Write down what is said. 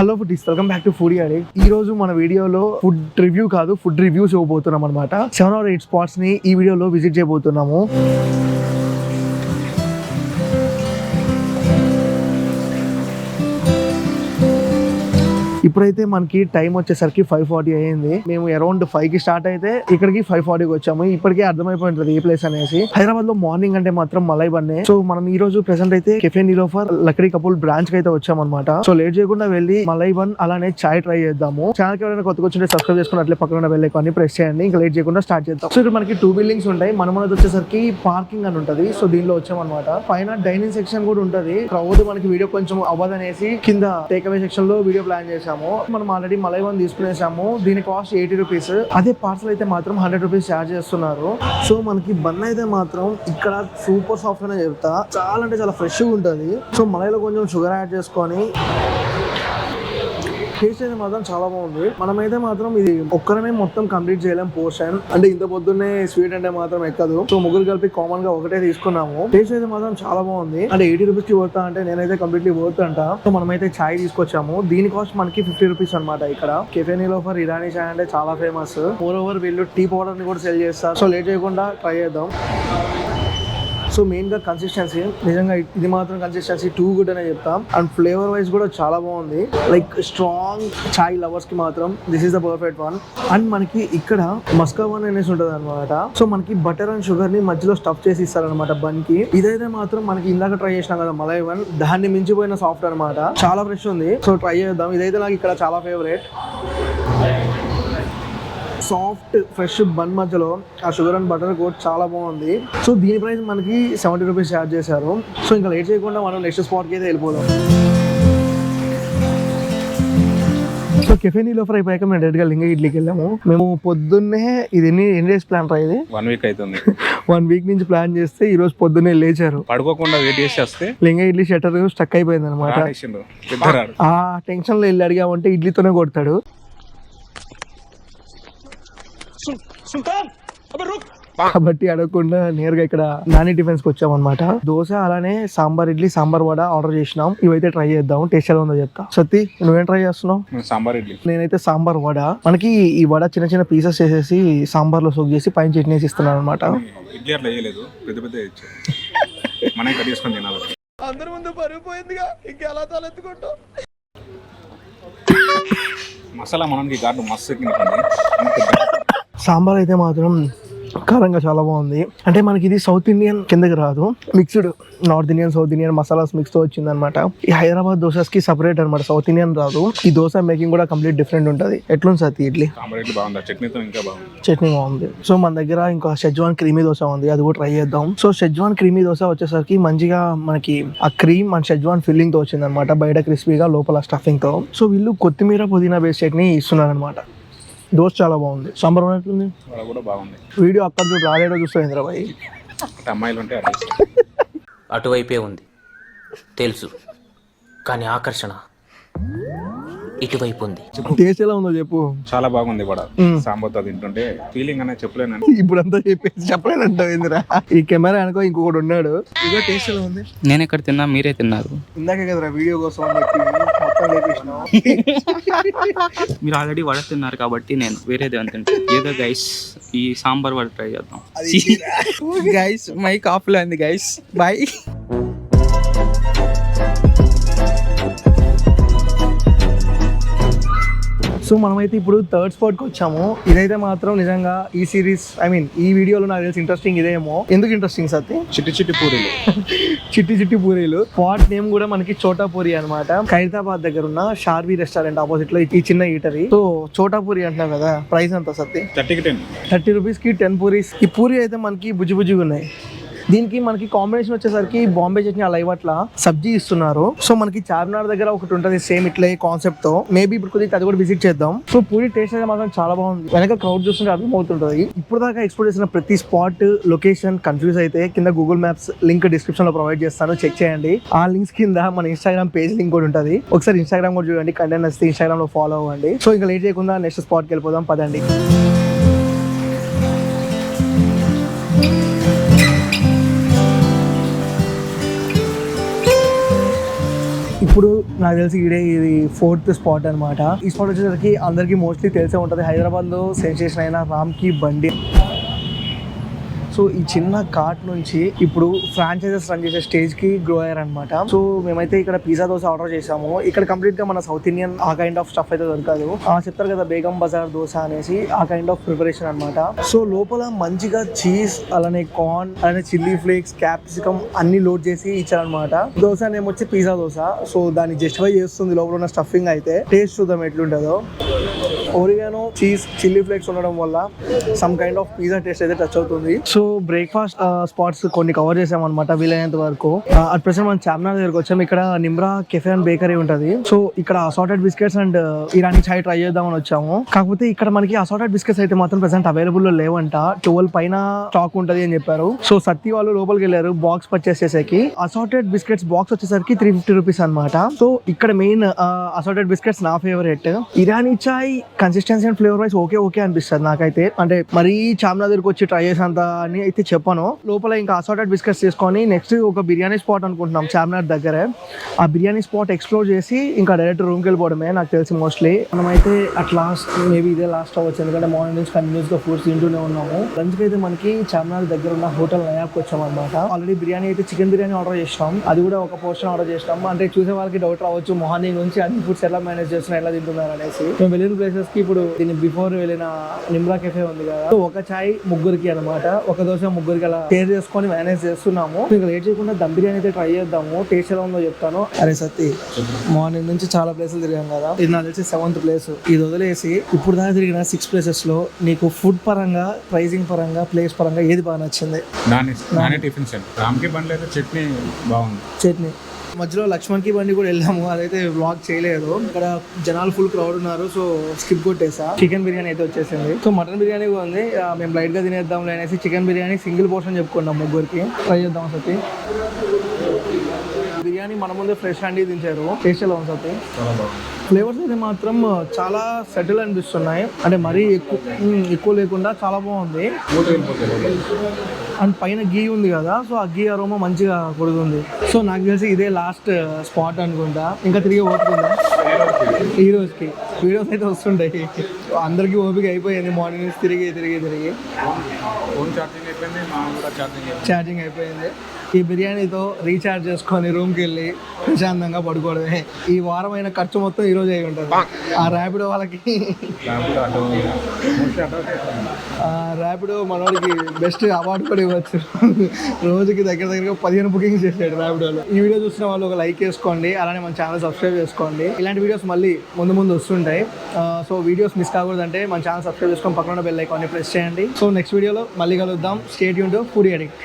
Hello foodies, welcome back to foodie addict. ఈ రోజు మన వీడియోలో ఫుడ్ రివ్యూ కాదు, ఫుడ్ రివ్యూస్ ఇవ్వబోతున్నాం అనమాట. 7 or 8 స్పాట్స్ ని ఈ వీడియోలో విజిట్ చేయబోతున్నాము. ఇప్పుడైతే మనకి టైం వచ్చేసరికి 5:40 అయ్యింది. మేము అరౌండ్ 5 కి స్టార్ట్ అయితే ఇక్కడికి 5:40కి వచ్చాము. ఇప్పటికే అర్థమైపోయింది ఏ ప్లేస్ అనేసి. హైదరాబాద్ లో మార్నింగ్ అంటే మాత్రం మలై బన్నే. సో మనం ఈ రోజు ప్రెసెంట్ అయితే cafe Niloufer Lakdi couple branch కి అయితే వచ్చామన్నమాట. సో లేట్ చేయకుండా వెళ్ళి మలై బన్ అలానే చాయ్ ట్రై చేద్దాము. ఛానల్ కి ఎవరైనా కొత్తగా వచ్చింటే సబ్స్క్రైబ్ చేసుకుని అట్లే పక్కన బెల్ ఐకాన్ ప్రెస్ చేయండి. ఇంకా లేట్ చేయకుండా స్టార్ట్ చేద్దాం. సో ఇక్కడ మనకి 2 బిల్డింగ్స్ ఉంటాయి. మనది వచ్చేసరికి పార్కింగ్ అని ఉంటది. సో దీనిలో వచ్చామన్నమాట. పైన డైనింగ్ సెక్షన్ కూడా ఉంటది. క్రౌడ్ మనకి వీడియో కొంచెం అవ్వదనేసి కింద టేక్ అవే సెక్షన్ లో వీడియో ప్లాన్ చేసాము. మనం ఆల్రెడీ మలై బన్ తీసుకునేసాము. దీని కాస్ట్ 80 రూపీస్. అదే పార్సల్ అయితే మాత్రం 100 రూపీస్ ఛార్జ్ చేస్తున్నారు. సో మనకి బన్ అయితే మాత్రం ఇక్కడ సూపర్ సాఫ్ట్ అనే చెప్తా. చాలా అంటే చాలా ఫ్రెష్ గా ఉంటది. సో మలైలో కొంచెం షుగర్ యాడ్ చేసుకొని టేస్ట్ అయితే మాత్రం చాలా బాగుంది. మనమైతే మాత్రం ఇది ఒక్కరమే మొత్తం కంప్లీట్ చేయలేం పోర్షన్. అంటే ఇంత పొద్దున్నే స్వీట్ అంటే మాత్రం ఎక్కదు. సో ముగ్గురు కలిపి కామన్ గా ఒకటే తీసుకున్నాము. టేస్ట్ అయితే మాత్రం చాలా బాగుంది. అంటే 80 రూపీస్ కి వర్త్ అంటే నేనైతే కంప్లీట్లీ వర్త్ అంట. సో మనమైతే చాయ్ తీసుకొచ్చాము. దీని కాస్ట్ మనకి 50 రూపీస్ అనమాట. ఇక్కడ కెఫే నీలోఫర్ ఇరానీ చాయ్ అంటే చాలా ఫేమస్. మోర్ ఓవర్ వీళ్ళు టీ పౌడర్ ని కూడా సెల్ చేస్తారు. సో లేట్ చేయకుండా ట్రై చేద్దాం. సో మెయిన్ గా కన్సిస్టెన్సీ, నిజంగా ఇది మాత్రం కన్సిస్టెన్సీ టూ గుడ్ అనే చెప్తాం. అండ్ ఫ్లేవర్ వైజ్ కూడా చాలా బాగుంది. లైక్ స్ట్రాంగ్ చాయ్ లవర్స్ కి మాత్రం this is the perfect one. And మనకి ఇక్కడ మస్కావన్ అనేసి ఉంటది అనమాట. సో మనకి బటర్ అండ్ షుగర్ ని మధ్యలో స్టఫ్ చేసి ఇస్తారనమాట బన్ కి. ఇదైతే మాత్రం మనకి ఇందాక ట్రై చేసినాం కదా మలై బన్, దాన్ని మించిపోయిన సాఫ్ట్ అనమాట. చాలా ఫ్రెష్ ఉంది. సో ట్రై చేద్దాం. ఇదైతే నాకు ఇక్కడ చాలా ఫేవరెట్. సాఫ్ట్ ఫ్రెష్ బన్ మధ్యలో ఆ షుగర్ అండ్ బటర్ కోట్ చాలా బాగుంది. సో దీని ప్రైస్ మనకి 70 రూపీస్ ఛార్జ్ చేశారు. సో ఇంకా లేట్ చేయకుండా మనం నెక్స్ట్ స్పాట్కి అయితే వెళ్ళిపోదాం. సో కెఫే నీలోఫర్ అయిపోయాక మేము డైరెక్ట్గా లింగ ఇడ్లీకి వెళ్ళాము. మేము పొద్దున్నే ఇది ఎన్ని డేస్ ప్లాన్ రా? ఇది 1 వీక్ అవుతుంది. 1 వీక్ నుంచి ప్లాన్ చేస్తే ఈ రోజు పొద్దున్నే లేచారు. పడుకోకుండా వెయిట్ చేసి వస్తే లింగ ఇడ్లీ షట్టర్ స్టక్ అయిపోయింది అనమాట. ఆ టెన్షన్ లో వెళ్ళి అడిగామంటే ఇడ్లీతోనే కొడతాడు. కాబట్టి అడగకుండా నేరుగా ఇక్కడ నాని టిఫిన్స్ కి వచ్చామన్నమాట. దోశ అలానే సాంబార్ ఇడ్లీ, సాంబార్ వడ ఆర్డర్ చేసినాం. ఇవైతే ట్రై చేద్దాం. టేస్ట్ ఎలా ఉందో చెప్తా. సత్తి, నువ్వేం ట్రై చేస్తున్నావు? సాంబార్ ఇడ్లీ. నేనైతే సాంబార్ వడ. మనకి ఈ వడ చిన్న చిన్న పీసెస్ చేసేసి సాంబార్ లో సోక్ చేసి పైన చట్నీ వేసి ఇస్తున్నాను అనమాట. ఇడ్లీ అట్లా వేయలేదు, పెద్ద పెద్ద మనం కట్ చేసుకొని తినాలి. అందరి ముందు పరిగిపోయిందిగా, ఇంకెలా తలెత్తుకుంటాం. మసాలా మనకి ఘాటు మస్తు. సాంబార్ అయితే మాత్రం కారంగా చాలా బాగుంది. అంటే మనకి ఇది సౌత్ ఇండియన్ కిందకి రాదు, mixed north Indian south Indian masalas mix తో వచ్చింది అనమాట. ఈ హైదరాబాద్ దోసెస్ కి సపరేట్ అనమాట, సౌత్ ఇండియన్ రాదు. ఈ దోశ మేకింగ్ కూడా కంప్లీట్ డిఫరెంట్ ఉంటది. ఎట్లుంది సతీ ఇడ్లీ? చట్నీ బాగుంది. సో మన దగ్గర ఇంకా షెజ్వాన్ క్రీమీ దోశ ఉంది, అది కూడా ట్రై చేద్దాం. సో షెజ్వాన్ క్రీమీ దోశ వచ్చేసరికి మంచిగా మనకి ఆ క్రీమ్ అండ్ షెజ్వాన్ ఫిల్లింగ్ తో వచ్చింది అనమాట. బయట క్రిస్పీగా, లోపల స్టఫింగ్ తో. సో వీళ్ళు కొత్తిమీర పుదీనా బేస్ చట్నీ ఇస్తున్నారు అనమాట. దోశ చాలా బాగుంది. సాంబార్ ఉన్నట్లుంది. వీడియో అక్కడ చూడు, రాలేడో చూస్తావు ఇంద్రబాయి. అటువైపే ఉంది తెలుసు, కానీ ఆకర్షణ ఇటువైపు ఉంది. టేస్ట్ ఎలా ఉందో చెప్పు. చాలా బాగుంది కూడా. సాంబార్ తో తింటుంటే ఫీలింగ్ అనేది చెప్పలేను. ఇప్పుడంతా చెప్పలేనంటావు ఇందిరా. ఈ కెమెరా అనుకో ఇంకొకటి ఉన్నాడు. ఇదో టేస్ట్ ఎలా ఉంది? నేను ఎక్కడ తిన్నా, మీరే తిన్నారు. ఇందాకే కదరా వీడియో కోసం మొత్తం లేపేసినావు. మీరు ఆల్రెడీ వడ తిన్నారు కాబట్టి నేను వేరేది అంటుంటే ఏదో గైస్ ఈ సాంబార్ వడ ట్రై చేద్దాం. గైస్ మైక్ ఆఫ్ లో ఉంది గైస్, బై. సో మనమైతే ఇప్పుడు థర్డ్ స్పాట్ కి వచ్చాము. ఇదైతే మాత్రం నిజంగా ఈ సిరీస్ ఈ వీడియోలో నాకు తెలిసి ఇంట్రెస్టింగ్ ఇదేమో. ఎందుకు ఇంట్రెస్టింగ్ సత్తి? చిట్టి చిట్టి పూరీలు. చిట్టి చిట్టి పూరీలు. స్పాట్ నేమ్ కూడా మనకి చోటా పూరి అనమాట. ఖైరతాబాద్ దగ్గర ఉన్న షార్వీ రెస్టారెంట్ ఆపోజిట్ లో ఈ చిన్న ఈటరీ. సో చోటా పూరి అంటున్నావు కదా, ప్రైస్ ఎంత సత్తి? 30 రూపీస్ కి 10 పూరీస్. ఈ పూరి అయితే మనకి బుజ్జి బుజ్జిగా ఉన్నాయి. దీనికి మనకి కాంబినేషన్ వచ్చేసరికి బాంబే చట్నీ అలా ఇవ్వట్లా సబ్జీ ఇస్తున్నారు. సో మనకి చార్మినార్ దగ్గర ఒకటి ఉంటుంది సేమ్ ఇట్లే కాన్సెప్ట్ తో. మేబీ ఇప్పుడు కొద్దిగా అది కూడా విజిట్ చేద్దాం. సో పూరి టేస్ట్ అయితే మాత్రం చాలా బాగుంది. వెనక క్రౌడ్ చూస్తుంటే అర్థమవుతుంటది. ఇప్పుడు దాకా ఎక్స్ప్లోర్ చేసిన ప్రతి స్పాట్ లొకేషన్ కన్ఫ్యూజ్ అయితే కింద గూగుల్ మ్యాప్స్ లింక్ డిస్క్రిప్షన్ లో ప్రొవైడ్ చేస్తాను, చెక్ చేయండి. ఆ లింక్స్ కింద మన ఇన్స్టాగ్రామ్ పేజ్ లింక్ కూడా ఉంటుంది. ఒకసారి ఇన్స్టాగ్రామ్ కూడా చూడండి. కంటెంట్ నచ్చితే ఇన్స్టాగ్రామ్ లో ఫాలో అవ్వండి. సో ఇంకా లేట్ చేయకుండా నెక్స్ట్ స్పాట్ కి వెళ్ళిపోదాం, పదండి. ఇప్పుడు నాకు తెలిసి ఇది 4th స్పాట్ అన్నమాట. ఈ స్పాట్ వచ్చేసరికి అందరికీ మోస్ట్లీ తెలిసే ఉంటుంది, హైదరాబాద్లో సెన్సేషన్ అయిన రామ్కి బండి. సో ఈ చిన్న కార్ట్ నుంచి ఇప్పుడు ఫ్రాంచైజెస్ రన్ చేసే స్టేజ్ కి గ్రో అయ్యారనమాట. సో మేమైతే ఇక్కడ పిజ్జా దోశ ఆర్డర్ చేసాము. ఇక్కడ కంప్లీట్ గా మన సౌత్ ఇండియన్ ఆ కైండ్ ఆఫ్ స్టఫ్ అయితే దొరకదు. చెప్తారు కదా బేగం బజార్ దోశ అనేసి, ఆ కైండ్ ఆఫ్ ప్రిపరేషన్ అనమాట. సో లోపల మంచిగా చీజ్, అలానే కార్న్, అలానే చిల్లీ ఫ్లేక్స్, క్యాప్సికమ్ అన్ని లోడ్ చేసి ఇచ్చారనమాట. దోశ నేమ్ వచ్చి పిజ్జా దోశ. సో దాన్ని జస్టిఫై చేస్తుంది లోపల ఉన్న స్టఫింగ్ అయితే. టేస్ట్ చూద్దాం ఎట్లుంటుందో. ఒరిగానో, చీజ్, చిల్లీ ఫ్లేక్స్ ఉండడం వల్ల some kind of pizza taste అయితే టచ్ అవుతుంది. సో బ్రేక్ఫాస్ట్ స్పాట్స్ కొన్ని కవర్ చేసాం అనమాట వీలైనంత వరకు. అట్ ప్రెసెంట్ మనం చార్మినార్ దగ్గరకు వచ్చాం. ఇక్కడ నిమ్రా కెఫే అండ్ బేకరీ ఉంటది. సో ఇక్కడ assorted biscuits and Irani chai try చేద్దామని వచ్చాము. కాకపోతే ఇక్కడ మనకి అసార్టెడ్ బిస్కెట్స్ అయితే మాత్రం ప్రెసెంట్ అవైలబుల్ లో లేవంట. 12 పైన స్టాక్ ఉంటది అని చెప్పారు. సో సత్తి వాళ్ళు లోపలికి వెళ్ళారు బాక్స్ పర్చేస్ చేసేకి. అసార్టెడ్ బిస్కెట్స్ బాక్స్ వచ్చేసరికి 350 రూపీస్ అనమాట. సో ఇక్కడ మెయిన్ అసార్టెడ్ బిస్కెట్స్ నా favourite. Irani chai consistency and flavour wise okay అనిపిస్తుంది నాకైతే. అంటే మరీ చార్మినార్ దగ్గరకు వచ్చి ట్రై చేసేంత అని అయితే చెప్పాను. లోపల ఇంకా అసార్టెడ్ బిస్కెట్స్ తీసుకొని నెక్స్ట్ ఒక బిర్యానీ స్పాట్ అనుకుంటున్నాం చార్మినార్ దగ్గరే. ఆ బిర్యానీ స్పాట్ ఎక్స్ప్లోర్ చేసి ఇంకా డైరెక్ట్ రూమ్కి వెళ్ళిపోవడమే నాకు తెలిసి మోస్ట్లీ. మనమైతే అట్ లాస్ట్ మేబీ ఇదే లాస్ట్ అవ్వచ్చు, ఎందుకంటే మార్నింగ్ నుంచి కంటిన్యూస్ గా ఫుడ్స్ తింటూనే ఉన్నాము. లంచ్కి అయితే మనకి చార్మినార్ దగ్గర ఉన్న హోటల్ నయాబ్కి వచ్చాం అనమాట. ఆల్రెడీ బిర్యానీ అయితే చికెన్ బిర్యానీ ఆర్డర్ చేసినాం. అది కూడా ఒక పోర్షన్ ఆర్డర్ చేసినాం. అంటే చూసే వాళ్ళకి డౌట్ రావచ్చు మార్నింగ్ నుంచి అన్ని ఫుడ్స్ ఎలా మేనేజ్ చేస్తున్నారు, ఎలా తింటున్నారు అనేసి. మేము వెళ్ళిన ప్లేసెస్ కి ఇప్పుడు దీన్ని బిఫోర్ వెళ్ళిన నిమ్రా కెఫే ఉంది కదా, ఒక చాయ్ ముగ్గురికి అనమాట, ఒక దోశ ముగ్గురికి అలా షేర్ చేసుకొని మేనేజ్ చేస్తున్నాము. ఇంకా లేట్ చేయకుండా దమ్ బిర్యానీ అయితే ట్రై చేద్దాము. టేస్ట్ ఎలా ఉందో చెప్తాను. అరే సత్తి, మార్నింగ్ నుంచి చాలా ప్లేసులు తిరిగాం కదా, ఇది నాకు తెలిసి 7th ప్లేస్. ఇది వదిలేసి ఇప్పుడు దాకా తిరిగిన 6 ప్లేసెస్ లో నీకు ఫుడ్ పరంగా, ప్రైజింగ్ పరంగా, ప్లేస్ పరంగా ఏది బాగా నచ్చింది? నాని టిఫిన్ సెంటర్ రామ్కి బండి అయితే చట్నీ బాగుంది. చట్నీ మధ్యలో లక్ష్మణ్కి బండి కూడా వెళ్ళాము, అదైతే వ్లాగ్ చేయలేదు. ఇక్కడ జనాలు ఫుల్ క్రౌడ్ ఉన్నారు, సో స్కిప్ కొట్టేసా. చికెన్ బిర్యానీ అయితే వచ్చేసింది. సో మటన్ బిర్యానీ కూడా ఉంది. మేము లైట్ గా తినేద్దాం అనేసి చికెన్ బిర్యానీ సింగిల్ పోర్షన్ చెప్పుకున్నాం ముగ్గురికి. ట్రై చేద్దాం సత్తి. బిర్యానీ మన ముందే ఫ్రెష్ అండి దించారు. టేస్ట్ ఎలా ఉంది సత్తి? ఫ్లేవర్స్ అయితే మాత్రం చాలా సెటిల్ అనిపిస్తున్నాయి. అంటే మరీ ఎక్కువ లేకుండా చాలా బాగుంది. అండ్ పైన గీ ఉంది కదా, సో ఆ గీ అరోమా మంచిగా కొడుతుంది. సో నాకు తెలిసి ఇదే లాస్ట్ స్పాట్ అనుకుంటా. ఇంకా తిరిగి ఓపుతుందా ఈ రోజుకి? వీడియోస్ అయితే వస్తుంటాయి. అందరికీ ఓపిక అయిపోయింది మార్నింగ్ నుంచి తిరిగి ఛార్జింగ్ అయిపోయింది. ఈ బిర్యానీతో రీఛార్జ్ చేసుకొని రూమ్కి వెళ్ళి ప్రశాంతంగా పడుకోవడమే. ఈ వారమైన ఖర్చు మొత్తం ఈ రోజు అయి ఉంటుంది. ఆ ర్యాపిడో వాళ్ళకి, ర్యాపిడో మనోడికి బెస్ట్ అవార్డు కూడా ఇవ్వచ్చు. రోజుకి దగ్గర 15 బుకింగ్ చేసాడు ర్యాపిడోలో. ఈ వీడియో చూసిన వాళ్ళు ఒక లైక్ చేసుకోండి, అలానే మన ఛానల్ సబ్స్క్రైబ్ చేసుకోండి. ఇలాంటి వీడియోస్ మళ్ళీ ముందు వస్తుంటాయి. సో వీడియోస్ మిస్ కాకూడదంటే మన ఛానల్ సబ్స్క్రైబ్ చేసుకొని పక్కన బెల్ ఐకాన్ని ప్రెస్ చేయండి. సో నెక్స్ట్ వీడియోలో మళ్ళీ కలుద్దాం. Stay tuned to foodie addict.